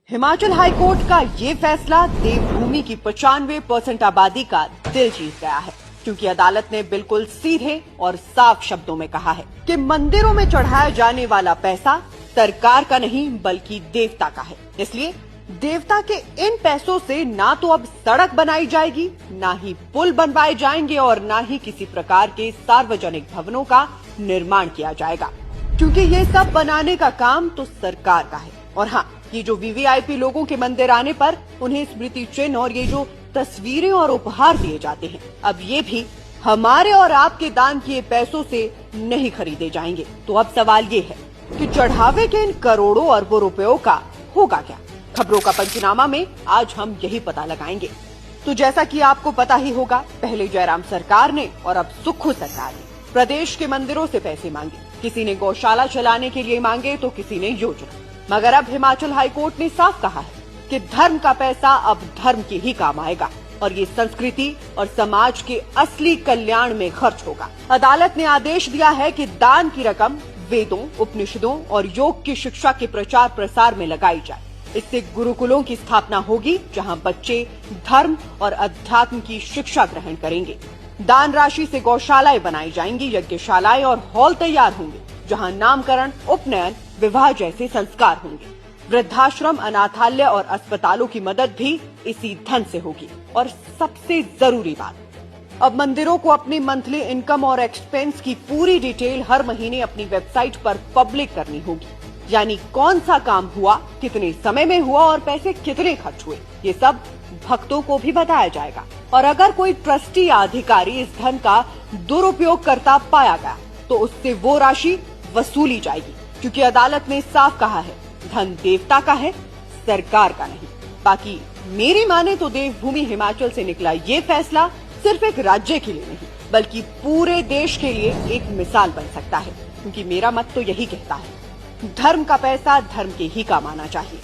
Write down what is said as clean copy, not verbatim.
Himachal high court का ये फैसला देवभूमि की 95% आबादी का दिल जीत गया है, क्योंकि अदालत ने बिल्कुल सीधे और साफ शब्दों में कहा है कि मंदिरों में चढ़ाया जाने वाला पैसा सरकार का नहीं बल्कि देवता का है। इसलिए देवता के इन पैसों से ना तो अब सड़क बनाई जाएगी, ना ही पुल बनवाए जाएंगे और ना ही किसी प्रकार के सार्वजनिक भवनों का निर्माण किया जाएगा, क्योंकि ये सब बनाने का काम तो सरकार का है। और हाँ, ये जो वीवीआईपी लोगों के मंदिर आने पर उन्हें स्मृति चिन्ह और ये जो तस्वीरें और उपहार दिए जाते हैं, अब ये भी हमारे और आपके दान किए पैसों से नहीं खरीदे जाएंगे। तो अब सवाल ये है कि चढ़ावे के इन करोड़ों अरबों रुपयों का होगा क्या? खबरों का पंचनामा में आज हम यही पता लगाएंगे। तो जैसा कि आपको पता ही होगा, पहले जयराम सरकार ने और अब सुक्खू सरकार ने प्रदेश के मंदिरों से पैसे मांगे। किसी ने गौशाला चलाने के लिए मांगे तो किसी ने योजना। मगर अब हिमाचल हाईकोर्ट ने साफ कहा है कि धर्म का पैसा अब धर्म के ही काम आएगा और ये संस्कृति और समाज के असली कल्याण में खर्च होगा। अदालत ने आदेश दिया है कि दान की रकम वेदों, उपनिषदों और योग की शिक्षा के प्रचार प्रसार में लगाई जाए। इससे गुरुकुलों की स्थापना होगी, जहां बच्चे धर्म और अध्यात्म की शिक्षा ग्रहण करेंगे। दान राशि से गौशालाएं बनाई जाएंगी, यज्ञशालाएं और हॉल तैयार होंगे, जहां नामकरण, उपनयन, विवाह जैसे संस्कार होंगे। वृद्धाश्रम, अनाथालय और अस्पतालों की मदद भी इसी धन से होगी। और सबसे जरूरी बात, अब मंदिरों को अपनी मंथली इनकम और एक्सपेंस की पूरी डिटेल हर महीने अपनी वेबसाइट पर पब्लिक करनी होगी। यानी कौन सा काम हुआ, कितने समय में हुआ और पैसे कितने खर्च हुए, ये सब भक्तों को भी बताया जाएगा। और अगर कोई ट्रस्टी या अधिकारी इस धन का दुरुपयोग करता पाया गया तो उससे वो राशि वसूली जाएगी, क्योंकि अदालत ने साफ कहा है धन देवता का है, सरकार का नहीं। बाकी मेरी माने तो देवभूमि हिमाचल से निकला ये फैसला सिर्फ एक राज्य के लिए नहीं बल्कि पूरे देश के लिए एक मिसाल बन सकता है, क्योंकि मेरा मत तो यही कहता है, धर्म का पैसा धर्म के ही काम आना चाहिए।